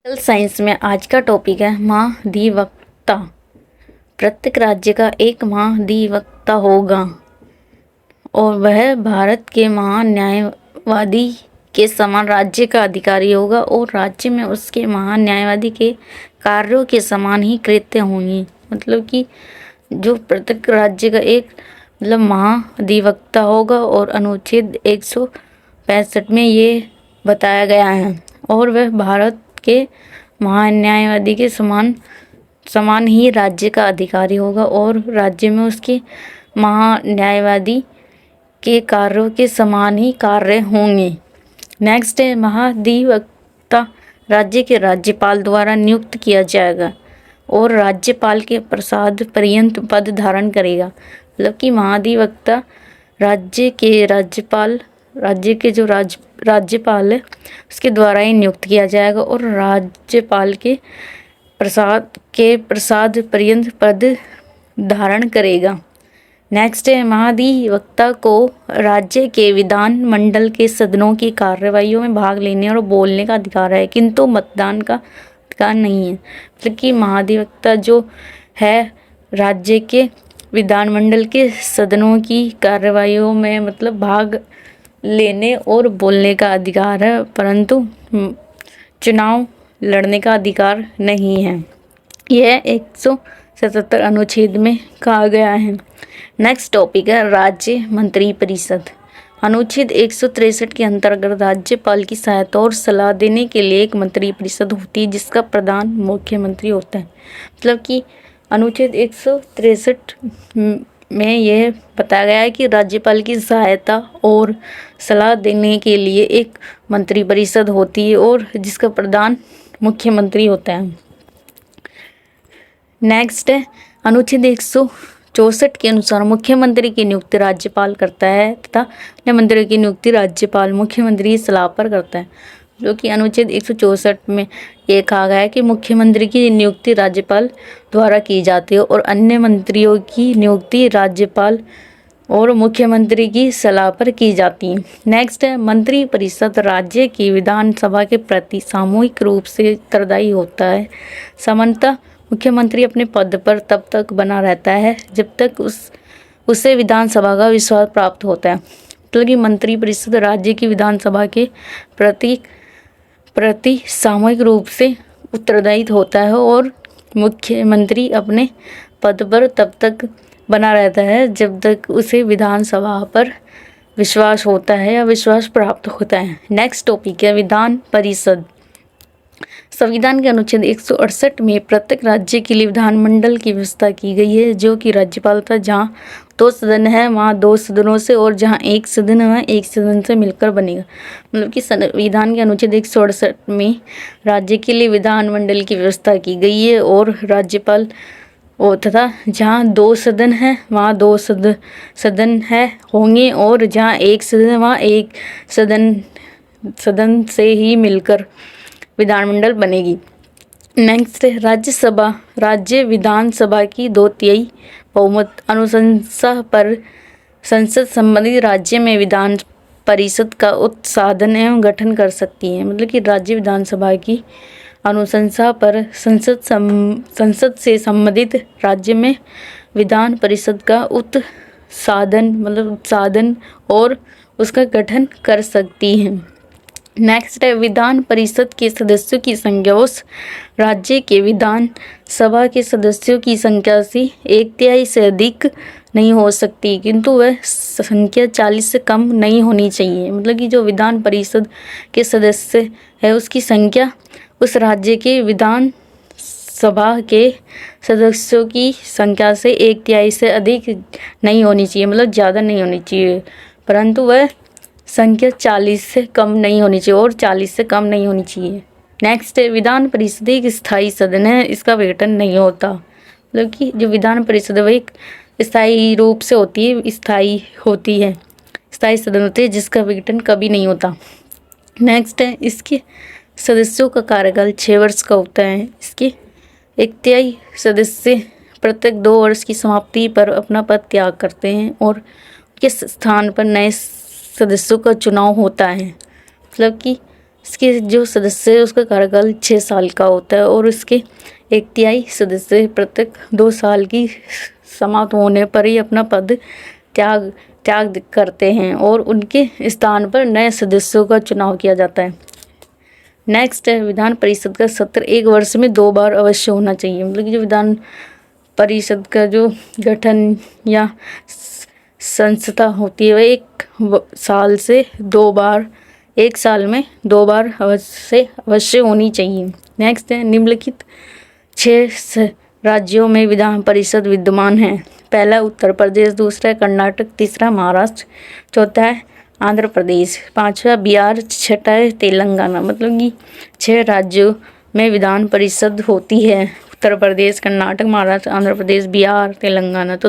Science में आज का टॉपिक है महाधिवक्ता। प्रत्येक राज्य का एक महाधिवक्ता होगा और वह भारत के महान्यायवादी के समान राज्य का अधिकारी होगा और राज्य में उसके महान्यायवादी के कार्यों के समान ही कृत्य होंगे। मतलब कि जो प्रत्येक राज्य का एक महाधिवक्ता होगा और अनुच्छेद 165 में ये बताया गया है और वह भारत के महान्यायवादी के समान ही राज्य का अधिकारी होगा और राज्य में उसके महान्यायवादी के कार्यों के समान ही कार्य होंगे। नेक्स्ट है, महाधिवक्ता राज्य के राज्यपाल द्वारा नियुक्त किया जाएगा और राज्यपाल के प्रसाद पर्यंत पद धारण करेगा। मतलब कि महाधिवक्ता राज्य के जो राज्यपाल है उसके द्वारा ही नियुक्त किया जाएगा और राज्यपाल के प्रसाद पर्यंत पद धारण करेगा। नेक्स्ट है, महाधिवक्ता को राज्य के विधान मंडल के सदनों की कार्यवाहियों में भाग लेने और बोलने का अधिकार है, किंतु मतदान का अधिकार नहीं है। मतलब कि महाधिवक्ता जो है राज्य के विधानमंडल के सदनों की कार्यवाहियों में भाग लेने और बोलने का अधिकार है, परंतु चुनाव लड़ने का अधिकार नहीं है। यह 177 अनुच्छेद में कहा गया है। नेक्स्ट टॉपिक है राज्य मंत्री परिषद। अनुच्छेद 163 के अंतर्गत राज्यपाल की सहायता और सलाह देने के लिए एक मंत्री परिषद होती है जिसका प्रधान मुख्यमंत्री होता है। मतलब कि अनुच्छेद 163 में यह बताया गया है कि राज्यपाल की सहायता और सलाह देने के लिए एक मंत्री परिषद होती है और जिसका प्रधान मुख्यमंत्री होता है। नेक्स्ट है, अनुच्छेद 164 के अनुसार मुख्यमंत्री की नियुक्ति राज्यपाल करता है तथा अन्य मंत्रियों की नियुक्ति राज्यपाल मुख्यमंत्री की सलाह पर करता है। जो कि अनुच्छेद 164 में ये कहा गया है कि मुख्यमंत्री की नियुक्ति राज्यपाल द्वारा की जाती है और अन्य मंत्रियों की नियुक्ति राज्यपाल और मुख्यमंत्री की सलाह पर की जाती है। नेक्स्ट है, मंत्री परिषद राज्य की विधानसभा के प्रति सामूहिक रूप से उत्तरदायी होता है। सामान्यतः मुख्यमंत्री अपने पद पर तब तक बना रहता है जब तक उसे विधानसभा का विश्वास प्राप्त होता है। मतलब कि मंत्री परिषद राज्य की विधानसभा के प्रति सामूहिक रूप से उत्तरदायी होता है और मुख्यमंत्री अपने पद पर तब तक बना रहता है जब तक उसे विधानसभा पर विश्वास होता है या विश्वास प्राप्त होता है। नेक्स्ट टॉपिक है विधान परिषद। संविधान के अनुच्छेद 168 में प्रत्येक राज्य के लिए विधानमंडल की व्यवस्था की गई है जो कि राज्यपाल था। जहाँ 2 सदन है वहाँ 2 सदनों से और जहाँ 1 सदन है 1 सदन से मिलकर बनेगा। मतलब कि संविधान के अनुच्छेद 168 में राज्य के लिए विधानमंडल की व्यवस्था की गई है और राज्यपाल तथा जहाँ 2 सदन है वहाँ 2 सदन है होंगे और जहाँ 1 सदन है वहाँ 1 सदन से ही मिलकर विधानमंडल बनेगी। नेक्स्ट है, राज्यसभा राज्य विधानसभा की 2/3 बहुमत अनुशंसा पर संसद संबंधित राज्य में विधान परिषद का उत्साधन एवं गठन कर सकती है। मतलब कि राज्य विधानसभा की अनुशंसा पर संसद से संबंधित राज्य में विधान परिषद का उत्साधन और उसका गठन कर सकती है। नेक्स्ट है, विधान परिषद के सदस्यों की संख्या उस राज्य के विधान सभा के सदस्यों की संख्या से 1/3 से अधिक नहीं हो सकती, किंतु वह संख्या 40 से कम नहीं होनी चाहिए। मतलब कि जो विधान परिषद के सदस्य है उसकी संख्या उस राज्य के विधान सभा के सदस्यों की संख्या से 1/3 से अधिक नहीं होनी चाहिए। मतलब ज़्यादा नहीं होनी चाहिए, परंतु वह संख्या 40 से कम नहीं होनी चाहिए और 40 से कम नहीं होनी चाहिए। नेक्स्ट है, विधान परिषद एक स्थायी सदन है, इसका वेतन नहीं होता। मतलब कि जो विधान परिषद है वह एक स्थायी रूप से स्थायी सदन होती है जिसका वेतन कभी नहीं होता। नेक्स्ट है, इसके सदस्यों का कार्यकाल 6 वर्ष का होता है। इसके 1/3 सदस्य प्रत्येक 2 वर्ष की समाप्ति पर अपना पद त्याग करते हैं और उनके स्थान पर नए सदस्यों का चुनाव होता है। मतलब कि इसके जो सदस्य है उसका कार्यकाल 6 साल का होता है और इसके 1/3 सदस्य प्रत्येक 2 साल की समाप्त होने पर ही अपना पद त्याग करते हैं और उनके स्थान पर नए सदस्यों का चुनाव किया जाता है। नेक्स्ट है विधान परिषद का सत्र 1 वर्ष में 2 बार अवश्य होना चाहिए। मतलब कि जो विधान परिषद का जो गठन या संस्था होती है वह 1 साल से 2 बार, 1 साल में 2 बार अवश्य होनी चाहिए। नेक्स्ट है निम्नलिखित 6 राज्यों में विधान परिषद विद्यमान है। पहला उत्तर प्रदेश, दूसरा कर्नाटक, तीसरा महाराष्ट्र, चौथा है आंध्र प्रदेश, 5वां बिहार, 6ठा है तेलंगाना। मतलब कि 6 राज्यों में विधान परिषद होती है। उत्तर प्रदेश, कर्नाटक, महाराष्ट्र, आंध्र प्रदेश, बिहार, तेलंगाना। तो